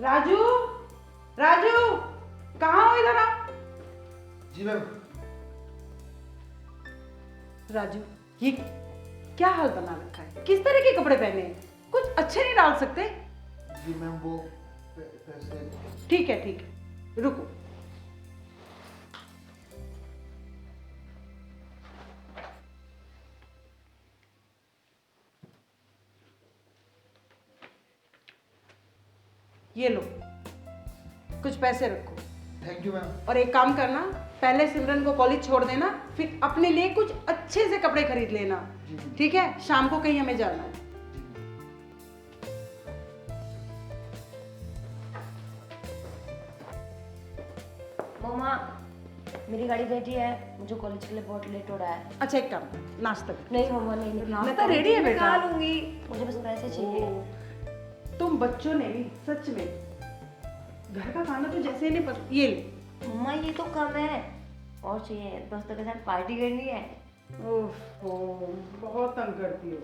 राजू, राजू, कहाँ हो? इधर आ। जी मैम। राजू, ये क्या हाल बना रखा है? किस तरह के कपड़े पहने हैं? कुछ अच्छे नहीं डाल सकते? जी मैम वो पैसे। ठीक है, रुको। ये लो, कुछ पैसे रखो। Thank you ma'am. और एक काम करना, पहले सिमरन को कॉलेज छोड़ देना, फिर अपने लिए कुछ अच्छे से कपड़े खरीद लेना। ठीक है? शाम को कहीं हमें जाना है। मम्मा, मेरी गाड़ी रेडी है, मुझे कॉलेज के लिए बहुत लेट हो रहा है। अच्छा, एक काम, नाश्ता कर। नहीं मम्मा, नहीं नाश्ता रेडी है बेटा। खा लूंगी, मुझे बस पैसे चाहिए। तुम बच्चों ने भी सच में घर का खाना तो जैसे ही नहीं पसंद। ये ले। मम्मा ये तो कम है, और चाहिए, दोस्तों के साथ पार्टी करनी है। ओहो, बहुत तंग करती हो।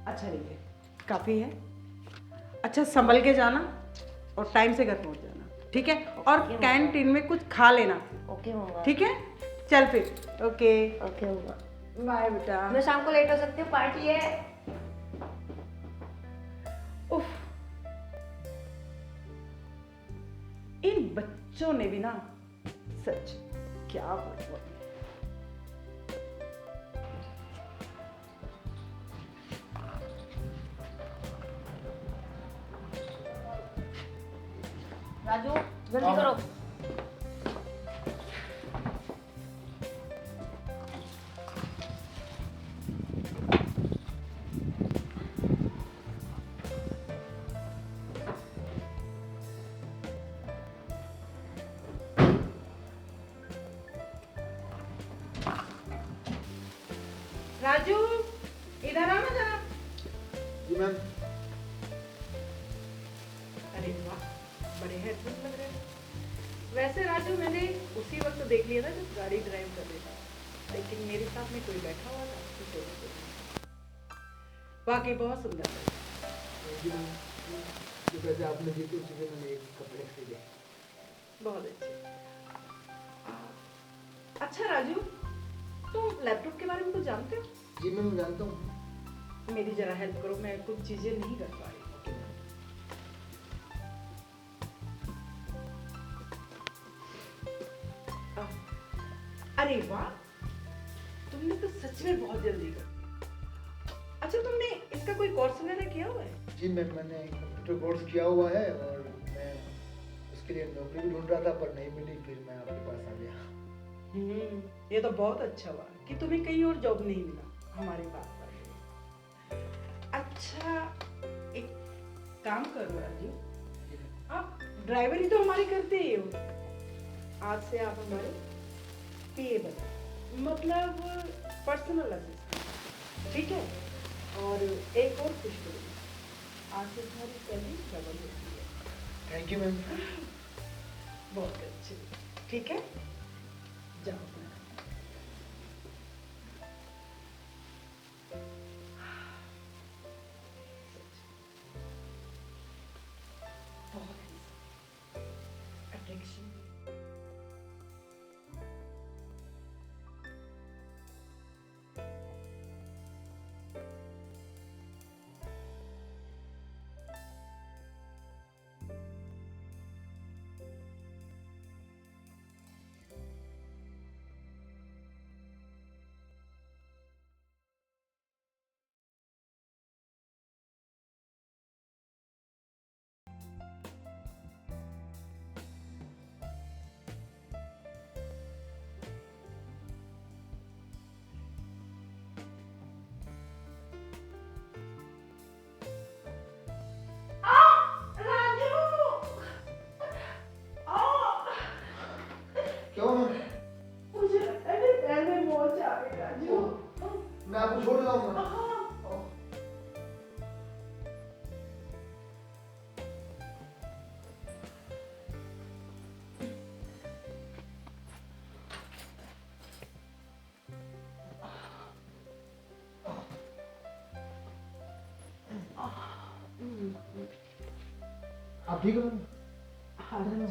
अच्छा ठीक है, काफी है। अच्छा संभल के जाना और टाइम से घर पहुंच जाना, ठीक है? और कैंटीन में कुछ खा लेना। ओके मम्मा। ठीक है, चल फिर। ओके ओके मम्मा। बाय बेटा। मैं शाम को लेट हो सकती हूँ, पार्टी है। उफ, इन बच्चों ने भी ना सच क्या बोलूं। राजू जल्दी करो। राजू, इधर आना जरा। जी मैम। अरे वाह, बड़े हेडफोन लग रहे हैं। वैसे राजू, मैंने उसी वक्त देख लिया था जब गाड़ी ड्राइव कर रहे था, लेकिन मेरे साथ में कोई बैठा हुआ था तो वाकई बहुत सुंदर है। जी मैम, जो पैसे आपने दिए थे उसी से मैंने एक कपड़े खरीदे। बहुत अच्छे। अच्छा राजू, तुम लैपटॉप के बारे में कुछ जानते हो? जी मैम जानता हूँ। मेरी जरा हेल्प करो, मैं कुछ चीजें नहीं कर पा रही। अरे वाह, तुमने तो सच में बहुत जल्दी कर। अच्छा, तुमने इसका कोई कोर्स वगैरह किया हुआ है? जी मैम, मैंने कंप्यूटर कोर्स किया हुआ है और मैं उसके लिए नौकरी भी ढूंढ रहा था पर नहीं मिली, फिर मैं आपके पास आ गया। ये तो बहुत अच्छा हुआ कि तुम्हें कहीं और जॉब नहीं मिला, हमारे पास आ गए। अच्छा, एक काम करो राजू, आप ड्राइवरी तो हमारी करते ही हो, आज से आप हमारे पीए बनो, मतलब पर्सनल असिस्टेंट, ठीक है? और एक और खुशखबरी, आज से तुम्हारी सैलरी डबल होती है। Thank you ma'am. बहुत अच्छे, ठीक है? जाओ अपना। बहुत अट्रैक्शन। आप ठीक हो मैम? हाँ राजू,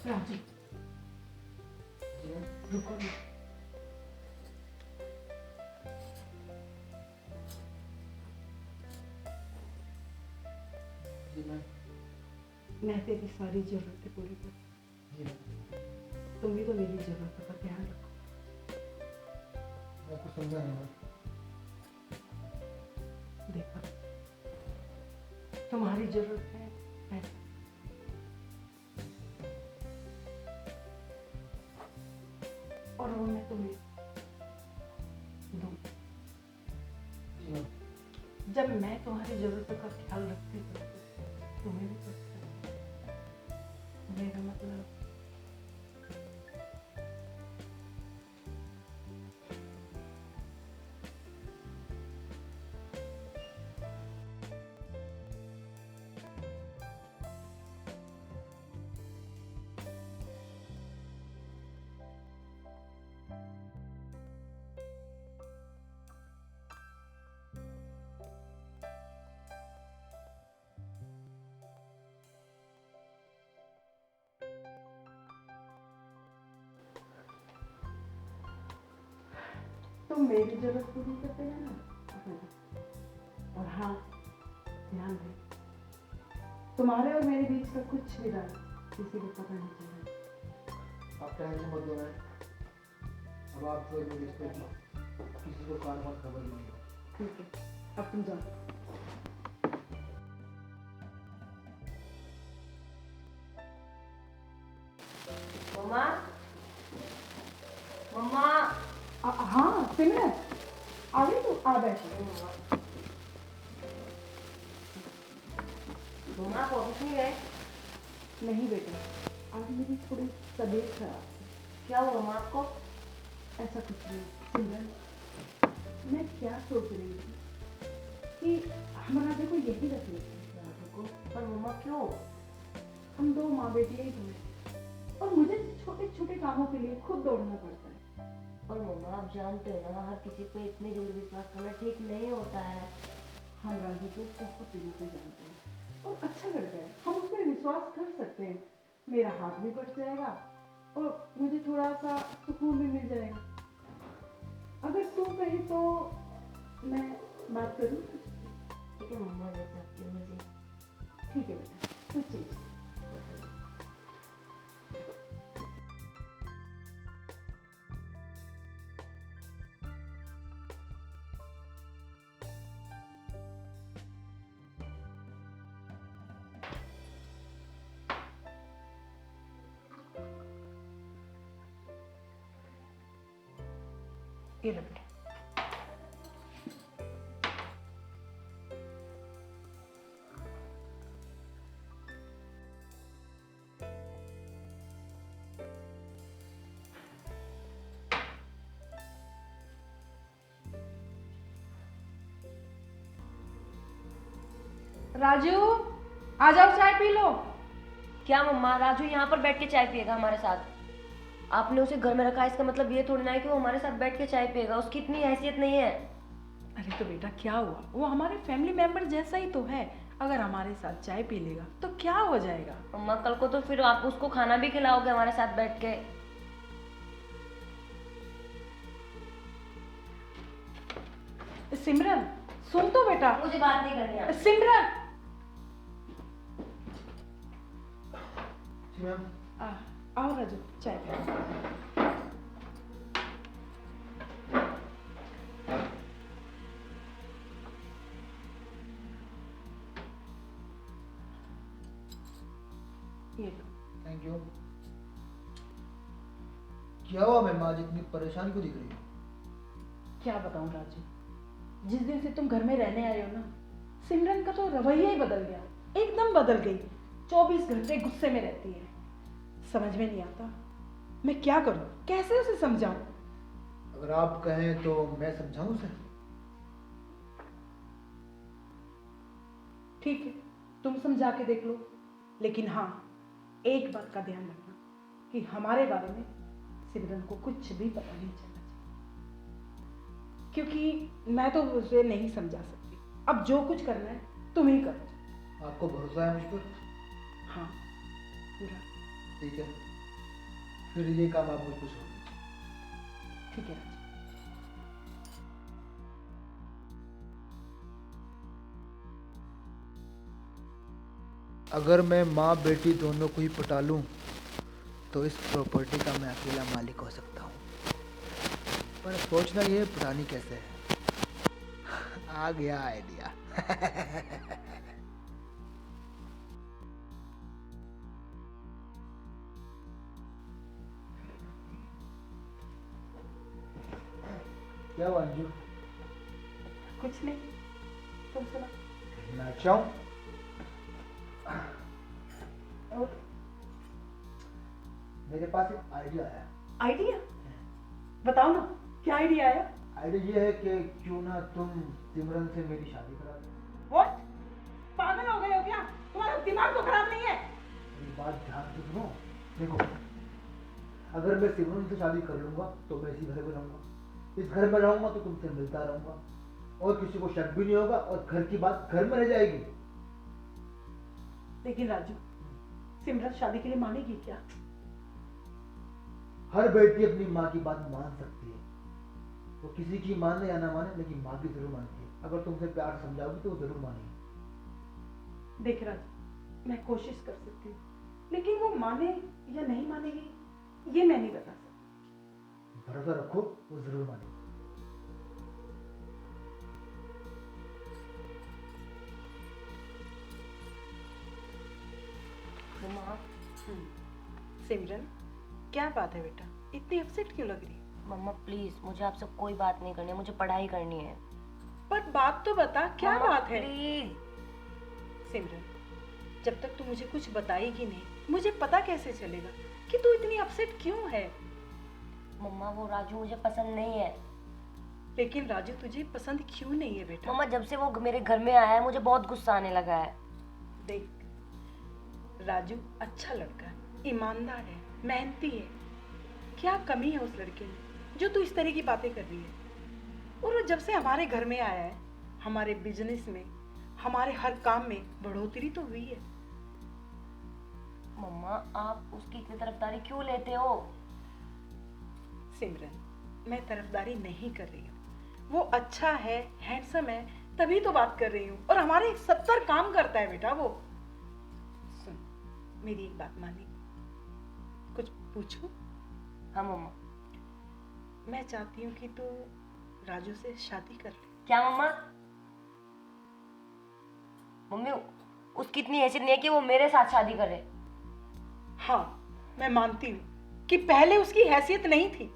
राजू जी मैम। रुको ना। जी मैम। मैं तेरी सारी जरूरतें पूरी कर, जी मैम। तुम भी तो मेरी जरूरतों का ध्यान रखो। मैं कुछ समझा नहीं मैम। देखो, तुम्हारी जरूरत है पैसे, और वो मैं तुम्हें दूं। जी मैम। जब मैं तुम्हारी जरूरतों का ख्याल रखती हूँ तो तुम्हें भी कुछ मेरा मतलब तुम मेरी जरूरत पूरी करते रहना। और हाँ, ध्यान रहे, तुम्हारे और मेरे बीच का कुछ भी राज किसी को पता नहीं चलेगा। आप टेंशन मत लो मैम। अब आप तो मेरे रिश्ते की किसी को कान मत खबर नहीं। ठीक है, अब तुम जाओ। मम्मा, मम्मा। हाँ सिमरन, आ गई तू? आ बैठो। मम्मा आप ऑफिस नहीं गए? नहीं बेटा, आज मेरी थोड़ी तबीयत खराब है। क्या हुआ मम्मा आपको? ऐसा कुछ नहीं सिमरन, मैं क्या सोच रही थी कि हम राधे को यही रख लेते हैं। राधे को? पर मम्मा क्यों? हम दो माँ बेटियां ही तो हैं, और मुझे छोटे छोटे कामों के लिए खुद दौड़ना पड़ता है। और मम्मा आप जानते हो ना, हर किसी पे इतनी जल्दी विश्वास करना ठीक नहीं होता है। हम राधे को बहुत दिनों से जानते हैं और अच्छा करता है, हम उस पर विश्वास कर सकते हैं। मेरा हाथ भी कट जाएगा और मुझे थोड़ा सा सुकून भी मिल जाएगा। अगर तू कहे तो मैं बात करूँ? ठीक है मम्मा, जैसे आपकी मर्जी। ठीक है बेटा, कुछ चीज ये लो बेटा। राजू, आ जाओ, चाय पी लो। क्या मम्मा, राजू यहाँ पर बैठ के चाय पिएगा हमारे साथ? आपने उसे घर में रखा है, इसका मतलब ये थोड़ी ना है कि वो हमारे साथ बैठ के चाय पिएगा। उसकी इतनी हैसियत नहीं है। अरे तो बेटा क्या हुआ, वो हमारे फैमिली मेंबर जैसा ही तो है। अगर हमारे साथ चाय पी लेगा तो क्या हो जाएगा? मम्मा कल को तो फिर आप उसको खाना भी खिलाओगे हमारे साथ बैठ के। सिमरन सुन तो बेटा। मुझे बात नहीं करनी है। सिमरन, जी मैम। आओ राजू, चाय पी। ये लो। Thank you. क्या हुआ मैम, आज इतनी परेशान क्यों दिख रही हो? क्या बताऊं राजू, जिस दिन से तुम घर में रहने आए हो ना, सिमरन का तो रवैया ही बदल गया, एकदम बदल गई। 24 घंटे गुस्से में रहती है। समझ में नहीं आता मैं क्या करूं, कैसे उसे समझाऊं। अगर आप कहें तो मैं समझाऊं उसे। ठीक है, तुम समझा के देख लो, लेकिन हाँ, एक बात का ध्यान रखना कि हमारे बारे में सिमरन को कुछ भी पता नहीं चलना चाहिए, क्योंकि मैं तो उसे नहीं समझा सकती। अब जो कुछ करना है तुम ही करो। आपको भरोसा है मुझ पर? हाँ, पूरा। ठीक है, फिर ये काम आप मुझ पर छोड़ दीजिए। ठीक है राजू। अगर मैं माँ बेटी दोनों को ही पटा लूँ तो इस प्रॉपर्टी का मैं अकेला मालिक हो सकता हूँ, पर सोचना ये पुरानी कैसे है। आ गया आइडिया। क्या हुआ अंजू? कुछ नहीं, तुम सुना। मैं अच्छा हूँ। और मेरे पास एक आइडिया है। आइडिया? बताओ ना, क्या आइडिया आया? आइडिया ये है कि क्यों ना तुम सिमरन से मेरी शादी करा दो। व्हाट? पागल हो गए हो क्या? तुम्हारा दिमाग तो खराब नहीं है? मेरी बात ध्यान से सुनो। देखो, अगर मैं सिमरन से शादी कर लूंगा तो मैं इसी घर में रहूंगा, इस घर में रहूंगा तो तुमसे मिलता रहूंगा और किसी को शक भी नहीं होगा और घर की बात घर में रह जाएगी। लेकिन राजू, सिमरन शादी के लिए मानेगी क्या? हर बेटी अपनी माँ की बात मान सकती है, वो किसी की माने या ना माने लेकिन माँ की जरूर मानती है। अगर तुमसे प्यार से समझाओगी तो वो जरूर मानेगी। देख राजू, मैं कोशिश कर सकती हूँ, लेकिन वो माने या नहीं मानेगी ये मैं नहीं बता सकती। भरोसा रखो, वो जरूर मानेगी। मम्मा, सिमरन, क्या बात है बेटा, इतनी अपसेट क्यों लग रही है? मम्मा प्लीज, मुझे आपसे कोई बात नहीं करनी है, मुझे पढ़ाई करनी है। पर बात तो बता, क्या मम्मा, बात है? प्लीज। सिमरन, जब तक तू मुझे कुछ बताएगी नहीं, मुझे पता कैसे चलेगा कि तू इतनी अपसेट क्यों है? मम्मा, वो राजू मुझे पसंद नहीं है। लेकिन राजू तुझे पसंद क्यों नहीं है बेटा? मम्मा, जब से वो मेरे घर में आया है मुझे बहुत गुस्सा आने लगा है। देख, राजू अच्छा लड़का है, ईमानदार है, मेहनती है। क्या कमी है उस लड़के में जो तू इस तरह की बातें कर रही है? और वो जब से हमारे घर में आया है, हमारे बिजनेस में, हमारे हर काम में बढ़ोतरी तो हुई है। मम्मा, आप उसकी इतनी तरफदारी क्यों लेते हो? सिमरन, मैं तरफदारी नहीं कर रही हूँ। वो अच्छा है, हैंडसम है, तभी तो बात कर रही हूँ। और हमारे 70 काम करता है बेटा वो। सुन, मेरी एक बात मानी, कुछ पूछूं? हाँ मम्मा। मैं चाहती हूँ कि तू राजू से शादी कर ले। क्या मम्मा? मम्मी, उसकी इतनी हैसियत नहीं है कि वो मेरे साथ शादी करे। हाँ, मैं मानती हूँ कि पहले उसकी हैसियत नहीं थी,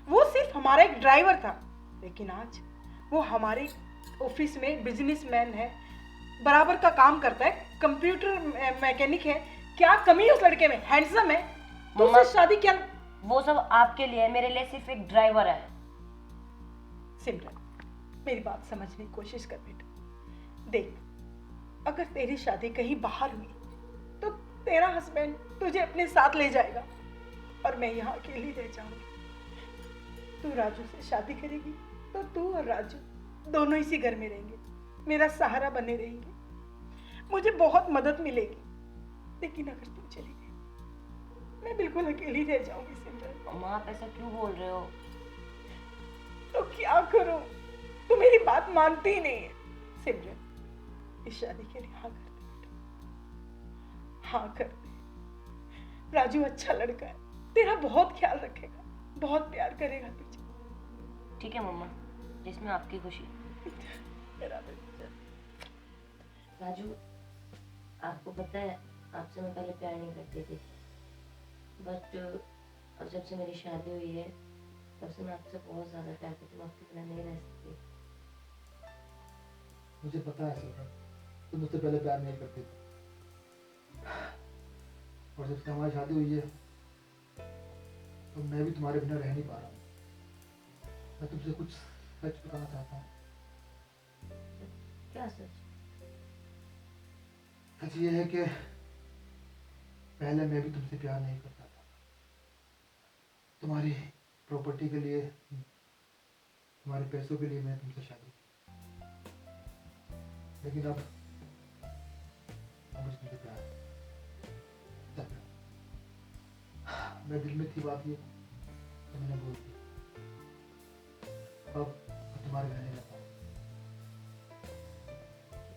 वो सिर्फ हमारा एक ड्राइवर था। लेकिन आज वो हमारे ऑफिस में बिजनेसमैन है, बराबर का काम करता है, कंप्यूटर मैकेनिक है। क्या कमी है उस लड़के में? हैंडसम है तो मम्मा, उससे शादी क्या? वो सब आपके लिए है, मेरे लिए सिर्फ एक ड्राइवर है। सिमरन, मेरी बात समझने की कोशिश कर बेटा। देख, अगर तेरी शादी कहीं बाहर हुई तो तेरा हस्बैंड तुझे अपने साथ ले जाएगा और मैं यहाँ अकेली रह जाऊंगी। तू राजू से शादी करेगी तो तू और राजू दोनों इसी घर में रहेंगे, मेरा सहारा बने रहेंगे, मुझे बहुत मदद मिलेगी। लेकिन अगर तू चली गई, मैं बिल्कुल अकेली रह जाऊंगी। सिमरन, मम्मा, आप ऐसा क्यों बोल रहे हो? तो क्या करूं? तू मेरी बात मानती ही नहीं है। सिमरन, इस शादी के लिए हाँ कर दे बेटा, हाँ कर दे। राजू अच्छा लड़का है, तेरा बहुत ख्याल रखेगा, बहुत प्यार करेगा तुझे। ठीक है मम्मा, जिसमें आपकी खुशी। मेरा बेटा। राजू, आपको पता है, आपसे मैं पहले प्यार नहीं करती थी, बट अब जब से मेरी शादी हुई है तब से मैं आपसे बहुत ज़्यादा प्यार करती हूँ। आपके बिना नहीं रह सकती। मुझे पता है सिमरन, तुम मुझसे पहले प्यार नहीं करती थी, और जब से हमारी शादी हुई है तो मैं भी तुम्हारे बिना रह नहीं पा रहा हूँ। मैं तुमसे कुछ सच बताना चाहता हूँ। क्या सच? सच ये है कि पहले मैं भी तुमसे प्यार नहीं करता था। तुम्हारी प्रॉपर्टी के लिए, तुम्हारे पैसों के लिए मैंने तुमसे शादी की। लेकिन अब और मुझे तुमसे प्यार है। चल, मेरे दिल में थी बात ये तो मैंने बोल दी। अब मैं तुम्हारे घर नहीं रहता हूँ।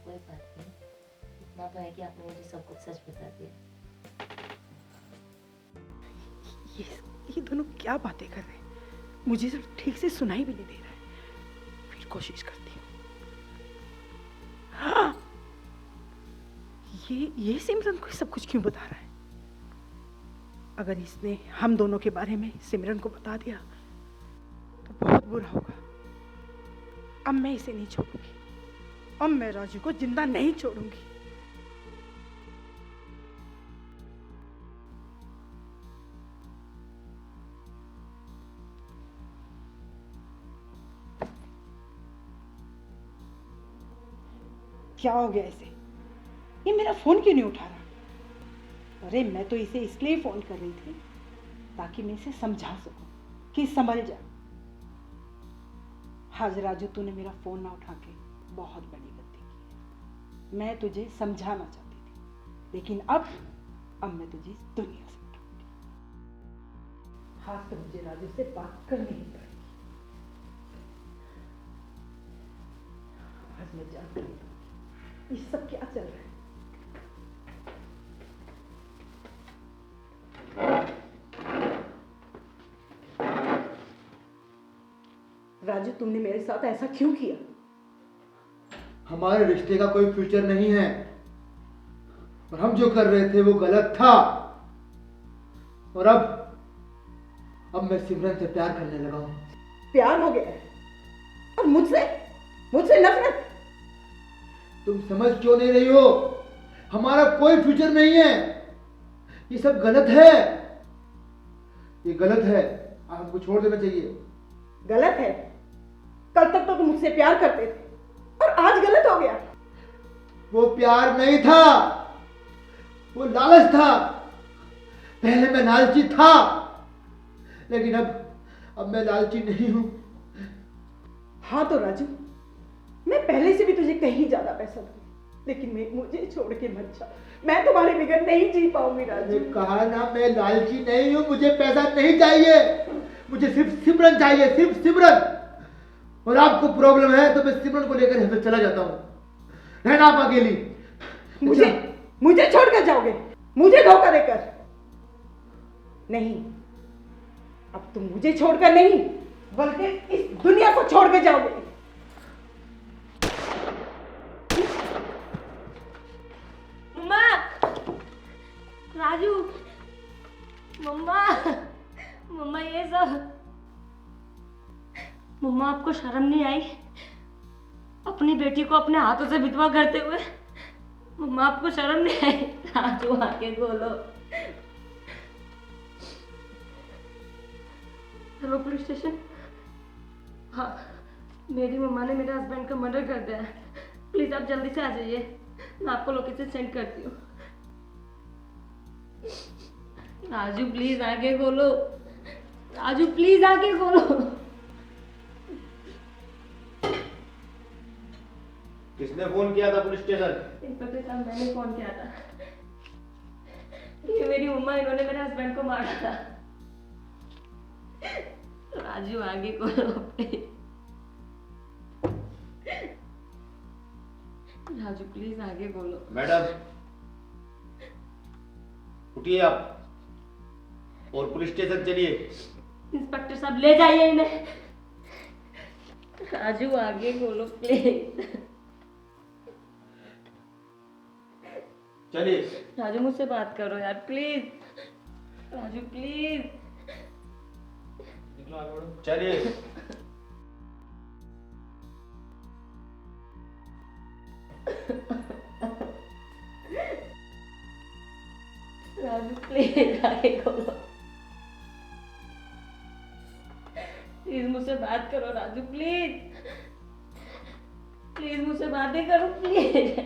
कोई बात नहीं, इतना तो है कि आपने मुझे सब कुछ सच बता दिया। ये ये दोनों क्या बातें कर रहे हैं? मुझे सिर्फ ठीक से सुनाई भी नहीं दे रहा है। फिर कोशिश करती हूँ। हाँ, ये सिमरन को सब कुछ क्यों बता रहा है? अगर इसने हम दोनों के बारे में सिमरन को बता दिया तो बहुत बुरा होगा। अब मैं इसे नहीं छोड़ूंगी। अब मैं राजू को जिंदा नहीं छोड़ूंगी। क्या हो गया इसे? ये मेरा फोन क्यों नहीं उठा रहा? अरे मैं तो इसे इसलिए फोन कर रही थी ताकि मैं इसे समझा सकूं कि संभल जा। आज राजू, तूने मेरा फोन ना उठा के बहुत बड़ी गलती की है। मैं तुझे समझाना चाहती थी, लेकिन अब मैं तुझे इस दुनिया से उठाऊंगी। आज तो मुझे राजू से बात करनी ही पड़ेगी। आज मैं जानती हूँ ये सब क्या चल रहा है। राजू, तुमने मेरे साथ ऐसा क्यों किया? हमारे रिश्ते का कोई फ्यूचर नहीं है और हम जो कर रहे थे वो गलत था। और अब मैं सिमरन से प्यार करने लगा हूं। प्यार हो गया है? और मुझसे नफरत? तुम समझ क्यों नहीं रही हो? हमारा कोई फ्यूचर नहीं है। ये सब गलत है। ये गलत है। हमको छोड़ देना चाहिए। गलत है? कल तक तो तुम मुझसे प्यार करते थे और आज गलत हो गया। वो प्यार नहीं था, वो लालच था। पहले मैं लालची था, लेकिन अब मैं लालची नहीं हूं। हाँ तो राजू, मैं पहले से भी तुझे कहीं ज्यादा पैसा दूंगी, लेकिन मुझे छोड़ के मत जा। मैं तुम्हारे बगैर नहीं जी पाऊंगी राजू। कहा ना, मैं लालची नहीं हूं। मुझे पैसा नहीं चाहिए। मुझे सिर्फ सिमरन चाहिए, सिर्फ सिमरन। और आपको प्रॉब्लम है तो मैं सिमरन को लेकर यहाँ से चला जाता हूँ। रहना आप अकेली। मुझे छोड़कर जाओगे? मुझे धोखा देकर? नहीं, अब तुम मुझे छोड़कर नहीं बल्कि इस दुनिया को छोड़कर जाओगे। मम्मा, राजू, मम्मा, मम्मा ये सब। मम्मा, आपको शर्म नहीं आई अपनी बेटी को अपने हाथों से विधवा करते हुए? मम्मा, आपको शर्म नहीं आई? राजू आके बोलो। Hello police station. हाँ, मेरी मम्मा ने मेरे हस्बैंड का मर्डर कर दिया है। प्लीज आप जल्दी से आ जाइए, मैं आपको लोकेशन सेंड करती हूँ। राजू प्लीज आगे खोलो। राजू प्लीज आगे खोलो। किसने फोन किया था पुलिस स्टेशन? इंस्पेक्टर साहब, मैंने फोन किया था। ये मेरी मम्मा, इन्होंने मेरे हस्बैंड को मारा था। राजू आगे खोलो प्लीज। राजू प्लीज आगे बोलो। मैडम उठिए आप और पुलिस स्टेशन चलिए। इंस्पेक्टर साहब ले जाइए इन्हें। राजू आगे बोलो प्लीज। चलिए। राजू मुझसे बात करो यार प्लीज। राजू प्लीज। चलिए। राजू प्लीज आगे खोलो। प्लीज मुझसे बात करो राजू, प्लीज प्लीज मुझसे बातें करो प्लीज।